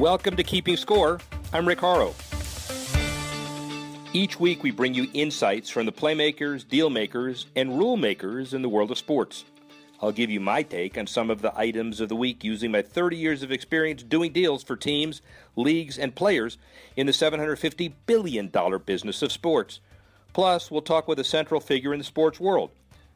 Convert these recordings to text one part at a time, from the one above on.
Welcome to Keeping Score. I'm Rick Horrow. Each week we bring you insights from the playmakers, deal makers, and rule makers in the world of sports. I'll give you my take on some of the items of the week using my 30 years of experience doing deals for teams, leagues, and players in the $750 billion business of sports. Plus, we'll talk with a central figure in the sports world.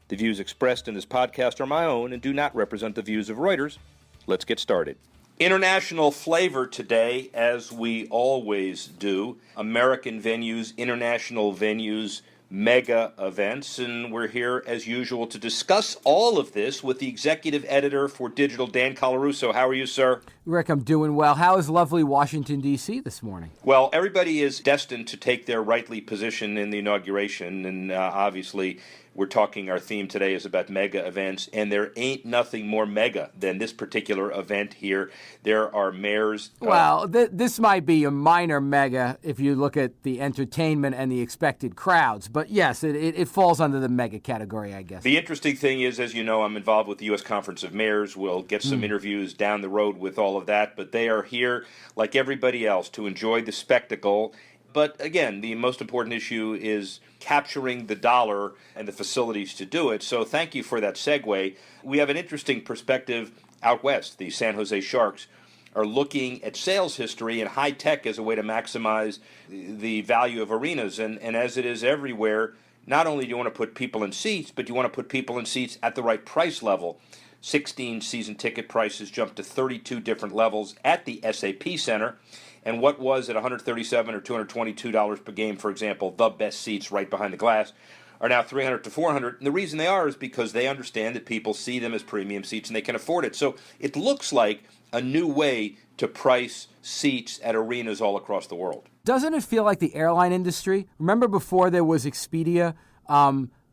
The views expressed in this podcast are my own and do not represent the views of Reuters. Let's get started. International flavor today, as we always do. American venues, international venues, mega events, and we're here as usual to discuss all of this with the executive editor for Digital, Dan Colarusso. How are you, sir? Rick, I'm doing well. How is lovely Washington, D.C. this morning? Well, everybody is destined to take their rightly position in the inauguration, and obviously we're talking, our theme today is about mega events, and there ain't nothing more mega than this particular event here. There are mayors. Well, this might be a minor mega if you look at the entertainment and the expected crowds. But yes, it falls under the mega category, I guess. The interesting thing is, as you know, I'm involved with the U.S. Conference of Mayors. We'll get some interviews down the road with all of that. But they are here, like everybody else, to enjoy the spectacle. But again, the most important issue is capturing the dollar and the facilities to do it. So thank you for that segue. We have an interesting perspective out west. The San Jose Sharks are looking at sales history and high tech as a way to maximize the value of arenas. And as it is everywhere, not only do you want to put people in seats, but you want to put people in seats at the right price level. 16 season ticket prices jumped to 32 different levels at the SAP Center. And what was at $137 or $222 per game, for example, the best seats right behind the glass, are now $300 to $400. And the reason they are is because they understand that people see them as premium seats and they can afford it. So it looks like a new way to price seats at arenas all across the world. Doesn't it feel like the airline industry? Remember before there was Expedia?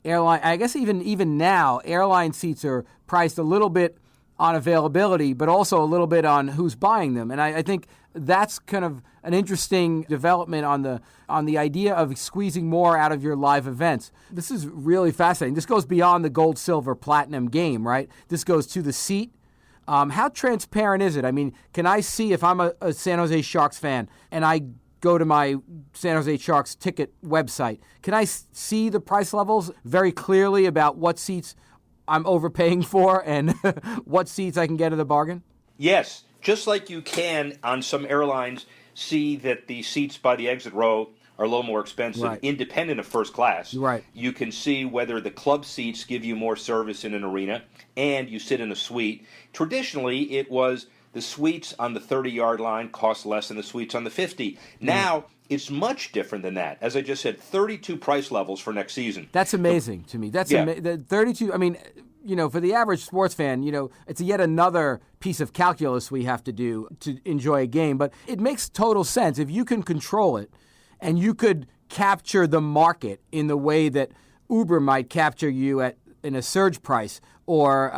Airline, I guess even now, airline seats are priced a little bit on availability, but also a little bit on who's buying them. And I think that's kind of an interesting development on the idea of squeezing more out of your live events. This is really fascinating. This goes beyond the gold, silver, platinum game, right? This goes to the seat. How transparent is it? I mean, can I see if I'm a San Jose Sharks fan and I go to my San Jose Sharks ticket website, can I see the price levels very clearly about what seats I'm overpaying for and what seats I can get at a bargain? Yes, just like you can on some airlines see that the seats by the exit row are a little more expensive, right, independent of first class. Right. You can see whether the club seats give you more service in an arena and you sit in a suite. Traditionally, it was the suites on the 30-yard line cost less than the suites on the 50. Now, it's much different than that. As I just said, 32 price levels for next season. That's amazing to me. That's 32. I mean, for the average sports fan, it's yet another piece of calculus we have to do to enjoy a game. But it makes total sense if you can control it and you could capture the market in the way that Uber might capture you in a surge price, or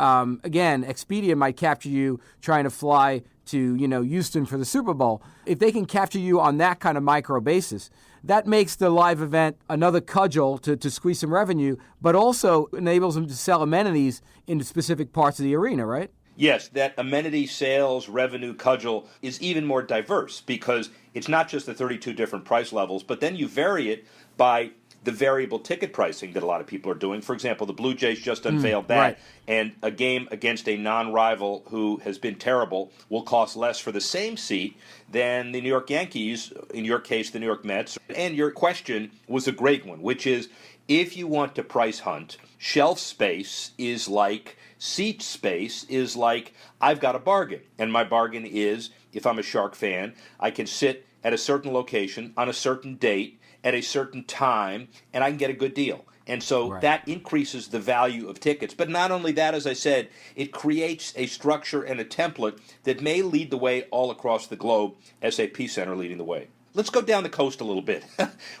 again, Expedia might capture you trying to fly to Houston for the Super Bowl. If they can capture you on that kind of micro basis, that makes the live event another cudgel to squeeze some revenue, but also enables them to sell amenities in specific parts of the arena, right? Yes, that amenity sales revenue cudgel is even more diverse because it's not just the 32 different price levels, but then you vary it by the variable ticket pricing that a lot of people are doing. For example, the Blue Jays just unveiled that, right, and a game against a non-rival who has been terrible will cost less for the same seat than the New York Yankees, in your case, the New York Mets. And your question was a great one, which is, if you want to price hunt, shelf space is like seat space is like I've got a bargain. And my bargain is, if I'm a Shark fan, I can sit at a certain location on a certain date at a certain time, and I can get a good deal. And so that increases the value of tickets. But not only that, as I said, it creates a structure and a template that may lead the way all across the globe, SAP Center leading the way. Let's go down the coast a little bit.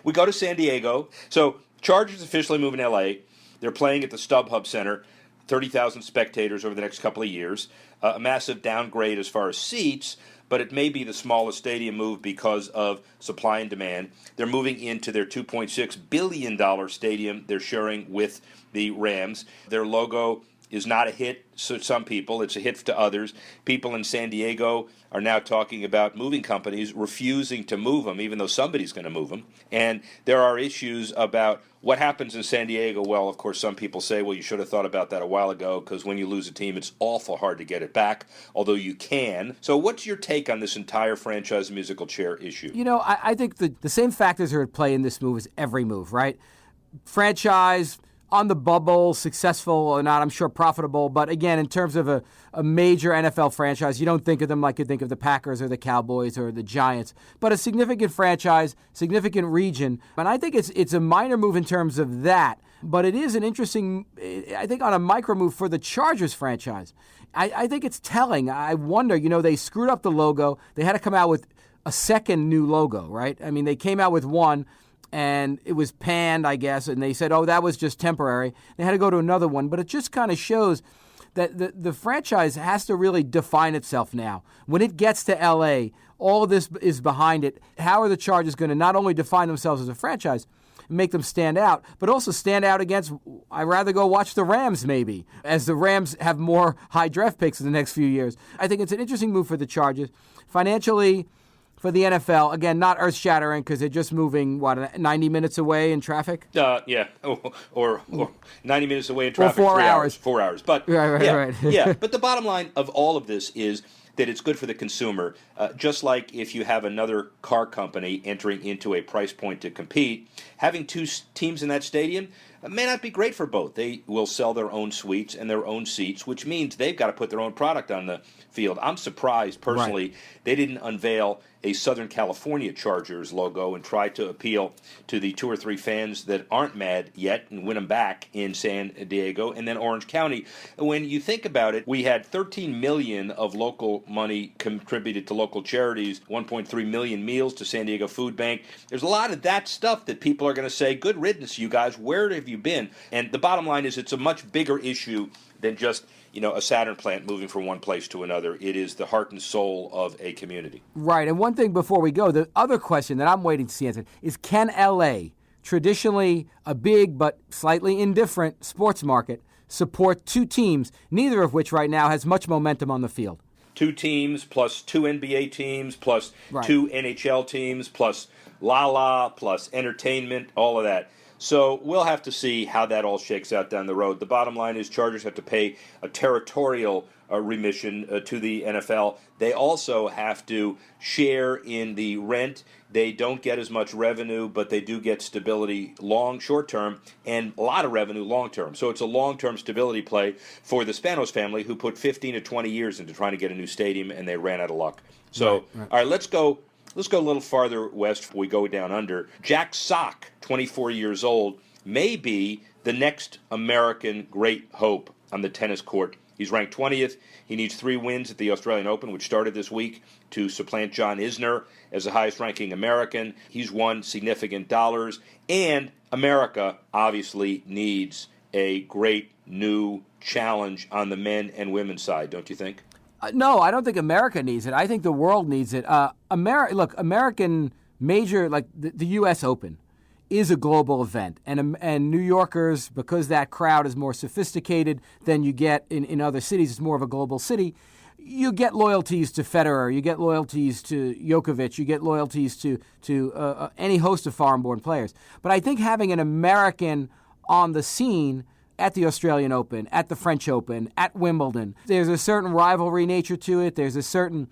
We go to San Diego. So Chargers officially moving to L.A. They're playing at the StubHub Center, 30,000 spectators over the next couple of years. A massive downgrade as far as seats, but it may be the smallest stadium move because of supply and demand. They're moving into their $2.6 billion stadium they're sharing with the Rams. Their logo is not a hit to some people. It's a hit to others. People in San Diego are now talking about moving companies refusing to move them, even though somebody's going to move them. And there are issues about what happens in San Diego. Well, of course, some people say, well, you should have thought about that a while ago, because when you lose a team, it's awful hard to get it back, although you can. So what's your take on this entire franchise musical chair issue? I think the same factors are at play in this move as every move, right? Franchise, on the bubble, successful or not, I'm sure profitable. But again, in terms of a major NFL franchise, you don't think of them like you think of the Packers or the Cowboys or the Giants. But a significant franchise, significant region. And I think it's a minor move in terms of that. But it is an interesting, I think, on a micro move for the Chargers franchise. I think it's telling. I wonder, they screwed up the logo. They had to come out with a second new logo, right? I mean, they came out with one, and it was panned, I guess, and they said, oh, that was just temporary. They had to go to another one, but it just kind of shows that the franchise has to really define itself now. When it gets to L.A., all of this is behind it. How are the Chargers going to not only define themselves as a franchise and make them stand out, but also stand out against, I'd rather go watch the Rams maybe, as the Rams have more high draft picks in the next few years. I think it's an interesting move for the Chargers. Financially, for the NFL, again, not earth-shattering because they're just moving, 90 minutes away in traffic? Yeah, or 90 minutes away in traffic, or 4 hours. 4 hours. But right. Yeah, but the bottom line of all of this is that it's good for the consumer. Just like if you have another car company entering into a price point to compete, having two teams in that stadium may not be great for both. They will sell their own suites and their own seats, which means they've got to put their own product on the field. I'm surprised, personally, they didn't unveil a Southern California Chargers logo and try to appeal to the 2 or 3 fans that aren't mad yet and win them back in San Diego and then Orange County. When you think about it, we had $13 million of local money contributed to local charities, 1.3 million meals to San Diego Food Bank. There's a lot of that stuff that people are going to say, good riddance, you guys, where have you been? And the bottom line is it's a much bigger issue than just a Saturn plant moving from one place to another. It is the heart and soul of a community. Right. And one thing before we go, the other question that I'm waiting to see answered is, can L.A., traditionally a big but slightly indifferent sports market, support 2 teams, neither of which right now has much momentum on the field? 2 teams plus 2 NBA teams plus 2 NHL teams plus La plus entertainment, all of that. So we'll have to see how that all shakes out down the road. The bottom line is Chargers have to pay a territorial remission to the NFL. They also have to share in the rent. They don't get as much revenue, but they do get stability short term, and a lot of revenue long term. So it's a long-term stability play for the Spanos family, who put 15 to 20 years into trying to get a new stadium, and they ran out of luck. So, All right, let's go a little farther west before we go down under. Jack Sock, 24 years old, may be the next American great hope on the tennis court. He's ranked 20th. He needs 3 wins at the Australian Open, which started this week, to supplant John Isner as the highest-ranking American. He's won significant dollars. And America obviously needs a great new challenge on the men and women's side, don't you think? No, I don't think America needs it. I think the world needs it. American major, like the U.S. Open, is a global event. And New Yorkers, because that crowd is more sophisticated than you get in other cities, it's more of a global city, you get loyalties to Federer, you get loyalties to Djokovic, you get loyalties to any host of foreign-born players. But I think having an American on the scene at the Australian Open, at the French Open, at Wimbledon, there's a certain rivalry nature to it. There's a certain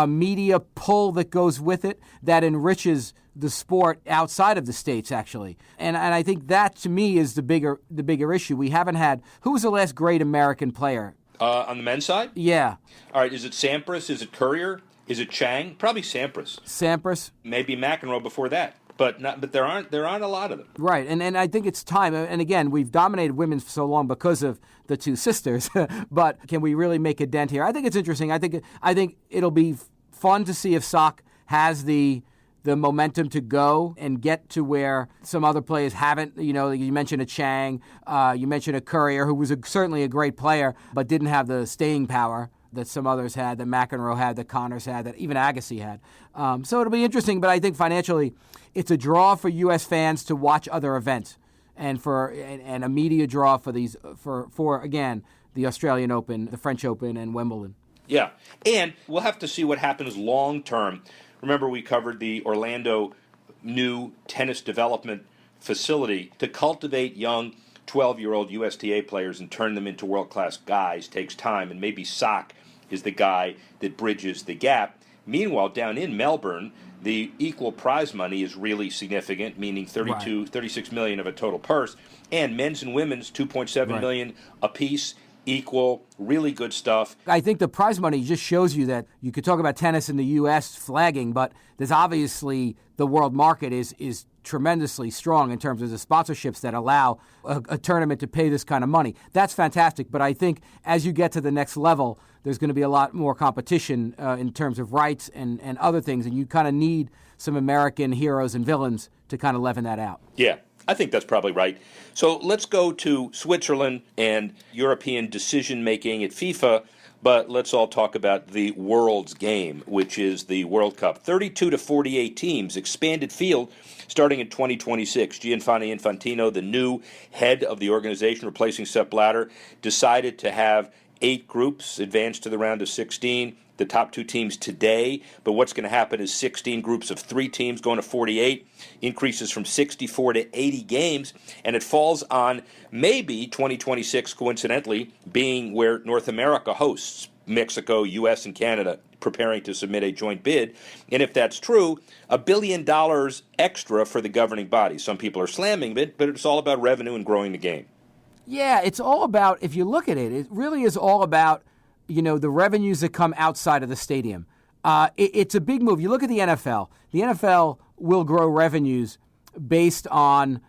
media pull that goes with it that enriches the sport outside of the States, actually. And I think that, to me, is the bigger issue. We haven't had... Who was the last great American player? On the men's side? Yeah. All right, is it Sampras? Is it Courier? Is it Chang? Probably Sampras. Sampras. Maybe McEnroe before that. But there aren't a lot of them. Right, and I think it's time. And again, we've dominated women for so long because of the 2 sisters. But can we really make a dent here? I think it's interesting. I think it'll be fun to see if Sock has the momentum to go and get to where some other players haven't. You mentioned a Chang, you mentioned a Courier, who was certainly a great player, but didn't have the staying power that some others had, that McEnroe had, that Connors had, that even Agassi had. So it'll be interesting, but I think financially it's a draw for U.S. fans to watch other events, and a media draw for again, the Australian Open, the French Open, and Wimbledon. Yeah, and we'll have to see what happens long term. Remember, we covered the Orlando new tennis development facility to cultivate young 12-year-old USTA players and turn them into world-class guys takes time, and maybe Sock is the guy that bridges the gap. Meanwhile, down in Melbourne, the equal prize money is really significant, meaning 36 million of a total purse, and men's and women's 2.7 million apiece, equal, really good stuff. I think the prize money just shows you that you could talk about tennis in the U.S. flagging, but there's obviously the world market is tremendously strong in terms of the sponsorships that allow a tournament to pay this kind of money. That's fantastic, but I think as you get to the next level, there's going to be a lot more competition in terms of rights and other things, and you kind of need some American heroes and villains to kind of leaven that out. Yeah, I think that's probably right. So let's go to Switzerland and European decision-making at FIFA, but let's all talk about the world's game, which is the World Cup. 32 to 48 teams, expanded field, starting in 2026. Gianfranco Infantino, the new head of the organization, replacing Sepp Blatter, decided to have 8 groups advance to the round of 16. The top 2 teams today, but what's going to happen is 16 groups of 3 teams going to 48, increases from 64 to 80 games, and it falls on maybe 2026, coincidentally, being where North America hosts Mexico, U.S., and Canada, preparing to submit a joint bid. And if that's true, $1 billion extra for the governing body. Some people are slamming it, but it's all about revenue and growing the game. Yeah, it's all about, if you look at it, it really is all about the revenues that come outside of the stadium. It's a big move. You look at the NFL. The NFL will grow revenues based on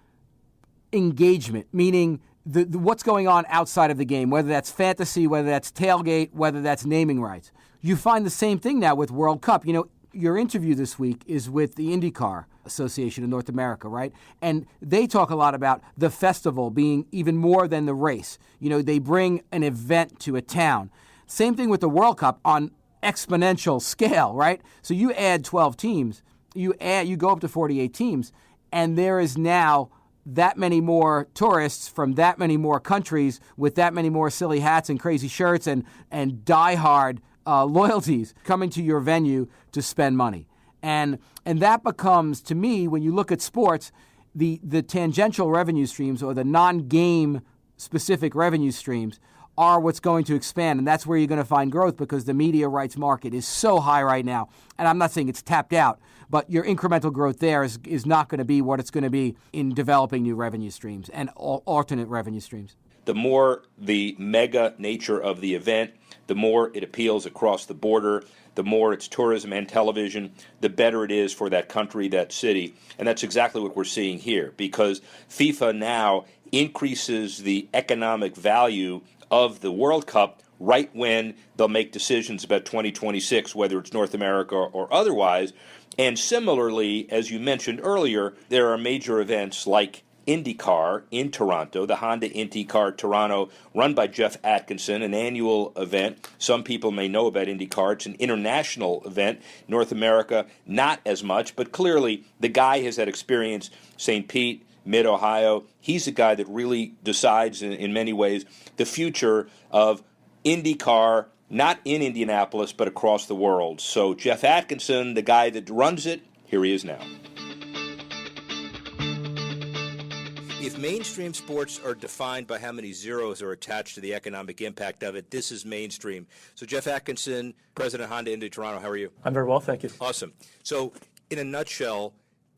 engagement, meaning what's going on outside of the game, whether that's fantasy, whether that's tailgate, whether that's naming rights. You find the same thing now with World Cup. Your interview this week is with the IndyCar Association in North America, right? And they talk a lot about the festival being even more than the race. They bring an event to a town. Same thing with the World Cup on exponential scale, right? So you add 12 teams, you go up to 48 teams, and there is now that many more tourists from that many more countries with that many more silly hats and crazy shirts and diehard loyalties coming to your venue to spend money. And that becomes, to me, when you look at sports, the tangential revenue streams or the non-game specific revenue streams are what's going to expand, and that's where you're going to find growth because the media rights market is so high right now. And I'm not saying it's tapped out, but your incremental growth there is not going to be what it's going to be in developing new revenue streams and alternate revenue streams. The more the mega nature of the event, the more it appeals across the border, the more it's tourism and television, the better it is for that country, that city. And that's exactly what we're seeing here because FIFA now increases the economic value of the World Cup right when they'll make decisions about 2026, whether it's North America or otherwise. And similarly, as you mentioned earlier, there are major events like IndyCar in Toronto, the Honda IndyCar Toronto, run by Jeff Atkinson, an annual event. Some people may know about IndyCar. It's an international event. North America, not as much, but clearly the guy has had experience, St. Pete, Mid-Ohio. He's a guy that really decides, in many ways, the future of IndyCar, not in Indianapolis, but across the world. So Jeff Atkinson, the guy that runs it, here he is now. If mainstream sports are defined by how many zeros are attached to the economic impact of it, this is mainstream. So Jeff Atkinson, President of Honda Indy Toronto, how are you? I'm very well, thank you. Awesome. So in a nutshell,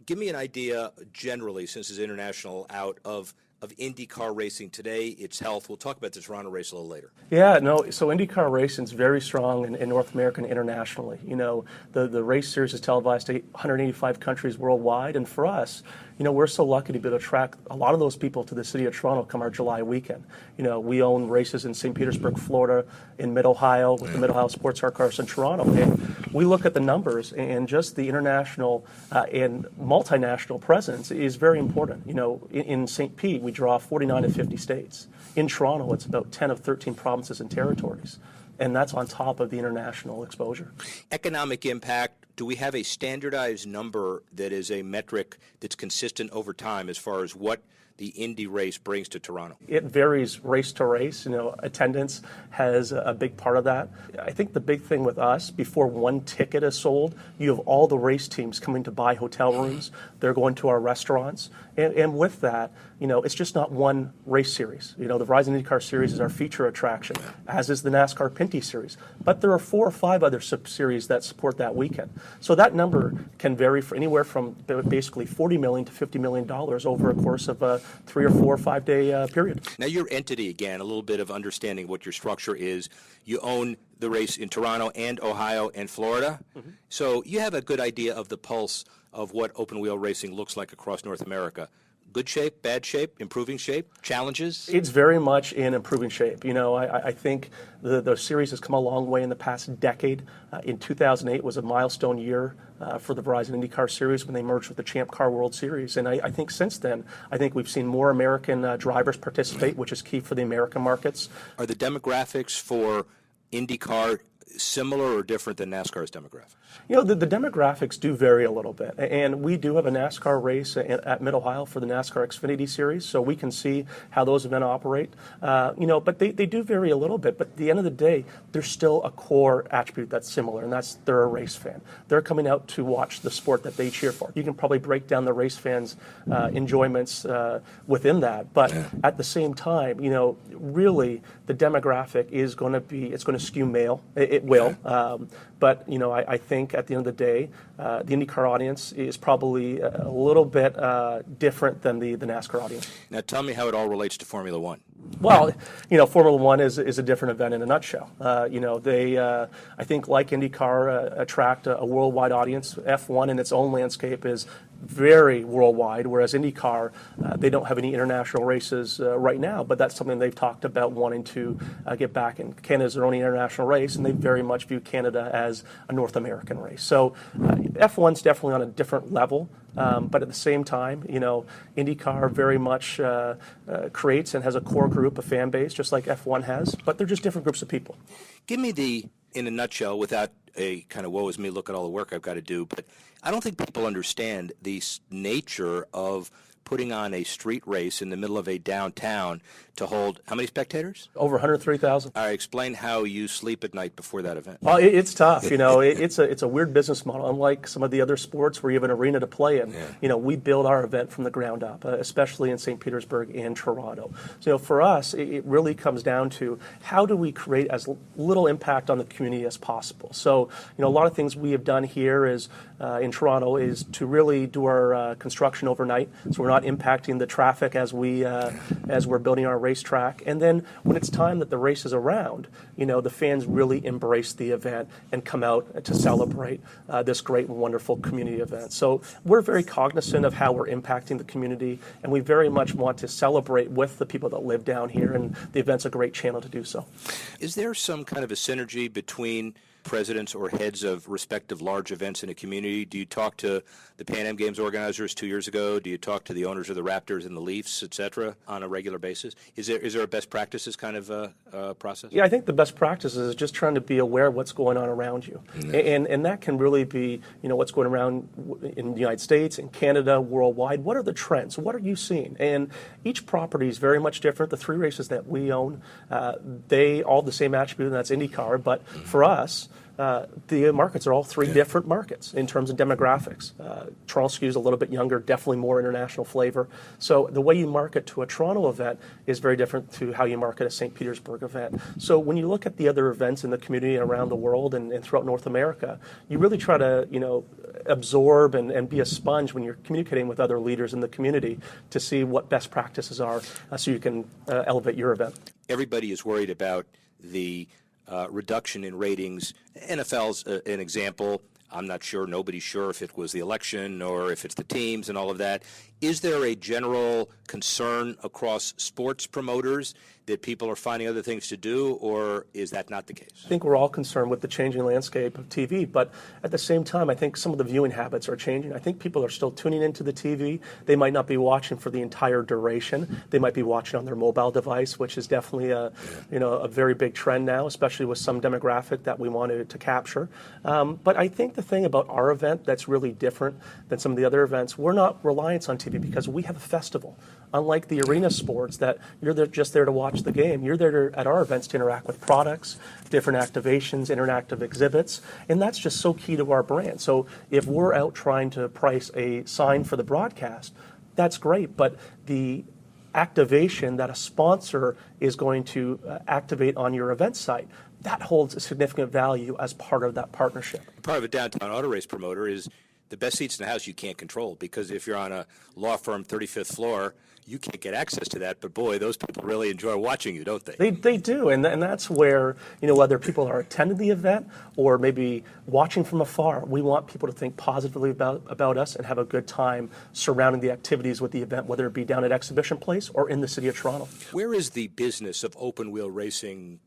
give me an idea generally, since it's international, out of IndyCar racing today, its health. We'll talk about the Toronto race a little later. Yeah, no, so IndyCar racing is very strong in North America and internationally. The race series is televised to 185 countries worldwide, and for us, we're so lucky to be able to attract a lot of those people to the city of Toronto come our July weekend. We own races in St. Petersburg, Florida, in Mid-Ohio, with the Mid-Ohio Sports Car Cars in Toronto. And we look at the numbers, and just the international and multinational presence is very important. In St. Pete, we draw 49 of 50 states. In Toronto, it's about 10 of 13 provinces and territories. And that's on top of the international exposure. Economic impact. Do we have a standardized number that is a metric that's consistent over time as far as what the Indy race brings to Toronto? It varies race to race. Attendance has a big part of that. I think the big thing with us, before one ticket is sold, you have all the race teams coming to buy hotel rooms. They're going to our restaurants. And with that, it's just not one race series. The Verizon IndyCar Series is our feature attraction, as is the NASCAR Pinty Series. But there are 4 or 5 other sub-series that support that weekend. So that number can vary for anywhere from basically $40 million to $50 million over a course of a 3 or 4 or 5 day period. Now, your entity, again, a little bit of understanding what your structure is. You own the race in Toronto and Ohio and Florida. Mm-hmm. So you have a good idea of the pulse of what open wheel racing looks like across North America. Good shape, bad shape, improving shape, challenges? It's very much in improving shape. I think the series has come a long way in the past decade. In 2008 was a milestone year for the Verizon IndyCar Series when they merged with the Champ Car World Series. And I think since then, we've seen more American drivers participate, which is key for the American markets. Are the demographics for IndyCar similar or different than NASCAR's demographics? The demographics do vary a little bit, and we do have a NASCAR race at Mid-Ohio for the NASCAR Xfinity Series, so we can see how those events operate. But they do vary a little bit, but at the end of the day, there's still a core attribute that's similar, and that's they're a race fan. They're coming out to watch the sport that they cheer for. You can probably break down the race fans' enjoyments within that, but at the same time, really the demographic is going to skew male. It will. But I think at the end of the day, the IndyCar audience is probably a little bit different than the NASCAR audience. Now, tell me how it all relates to Formula One. Well, Formula One is a different event in a nutshell. They, I think, like IndyCar, attract a worldwide audience. F1 in its own landscape is very worldwide, whereas IndyCar, they don't have any international races right now, but that's something they've talked about wanting to get back. And Canada's their only international race, and they very much view Canada as a North American race. So F1's definitely on a different level. But at the same time, IndyCar very much creates and has a core group, a fan base, just like F1 has, but they're just different groups of people. Give me in a nutshell, without a kind of woe is me, look at all the work I've got to do, but I don't think people understand the nature of putting on a street race in the middle of a downtown to hold how many spectators? Over 103,000. All right, explain how you sleep at night before that event. Well, it's tough. It's a weird business model. Unlike some of the other sports where you have an arena to play in, we build our event from the ground up, especially in St. Petersburg and Toronto. So for us, it really comes down to how do we create as little impact on the community as possible. So a lot of things we have done here is in Toronto is to really do our construction overnight, so we're not impacting the traffic as we're building our racetrack. And then when it's time that the race is around, the fans really embrace the event and come out to celebrate this great and wonderful community event. So we're very cognizant of how we're impacting the community, and we very much want to celebrate with the people that live down here, and the event's a great channel to do so. Is there some kind of a synergy between presidents or heads of respective large events in a community? Do you talk to the Pan Am Games organizers 2 years ago? Do you talk to the owners of the Raptors and the Leafs, et cetera, on a regular basis? Is there a best practices kind of process? Yeah, I think the best practice is just trying to be aware of what's going on around you. And that can really be, what's going around in the United States, in Canada, worldwide. What are the trends? What are you seeing? And each property is very much different. The 3 races that we own, they all have the same attribute, and that's IndyCar. But for us, the markets are all 3 different markets in terms of demographics. Toronto skews a little bit younger, definitely more international flavor. So the way you market to a Toronto event is very different to how you market a St. Petersburg event. So when you look at the other events in the community around the world and throughout North America, you really try to absorb and be a sponge when you're communicating with other leaders in the community to see what best practices are so you can elevate your event. Everybody is worried about the reduction in ratings. NFL's an example. I'm not sure, nobody's sure if it was the election or if it's the teams and all of that. Is there a general concern across sports promoters that people are finding other things to do, or is that not the case? I think we're all concerned with the changing landscape of TV, but at the same time, I think some of the viewing habits are changing. I think people are still tuning into the TV. They might not be watching for the entire duration. They might be watching on their mobile device, which is definitely a very big trend now, especially with some demographic that we wanted to capture. But I think the thing about our event that's really different than some of the other events, we're not reliant on TV activity because we have a festival. Unlike the arena sports that you're just there to watch the game, you're there at our events to interact with products, different activations, interactive exhibits, and that's just so key to our brand. So if we're out trying to price a sign for the broadcast, that's great, but the activation that a sponsor is going to activate on your event site, that holds a significant value as part of that partnership. Part of a downtown auto race promoter is the best seats in the house you can't control, because if you're on a law firm 35th floor, you can't get access to that. But boy, those people really enjoy watching you, don't they? They do, and that's where, whether people are attending the event or maybe watching from afar, we want people to think positively about us and have a good time surrounding the activities with the event, whether it be down at Exhibition Place or in the city of Toronto. Where is the business of open wheel racing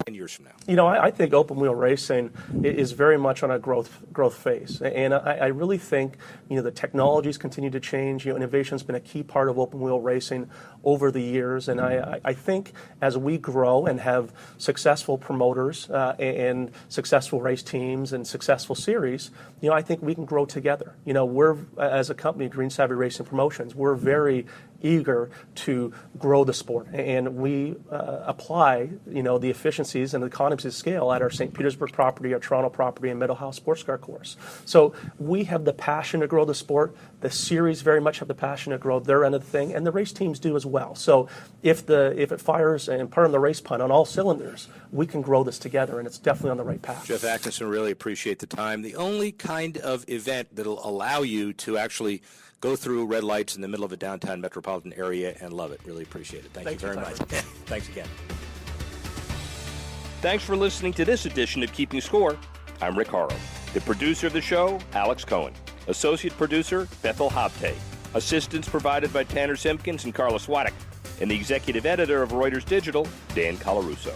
10 years from now? I think open wheel racing is very much on a growth phase, and I really think the technologies continue to change. Innovation's been a key part of open wheel racing over the years, and I think as we grow and have successful promoters and successful race teams and successful series, I think we can grow together. We're, as a company, Green Savvy Racing Promotions, we're very eager to grow the sport, and we apply the efficiencies and the economies of scale at our St. Petersburg property, our Toronto property, and Meadowhouse Sports Car Course. So we have the passion to grow the sport. The series very much have the passion to grow their end of the thing, and the race teams do as well. So if it fires, and pardon the race pun, on all cylinders, we can grow this together, and it's definitely on the right path. Jeff Atkinson, really appreciate the time. The only kind of event that'll allow you to actually go through red lights in the middle of a downtown metropolitan area and love it. Really appreciate it. Thank you very much. Thanks again. Thanks for listening to this edition of Keeping Score. I'm Rick Horrow. The producer of the show, Alex Cohen. Associate producer, Bethel Habte. Assistance provided by Tanner Simpkins and Carlos Waddick. And the executive editor of Reuters Digital, Dan Colarusso.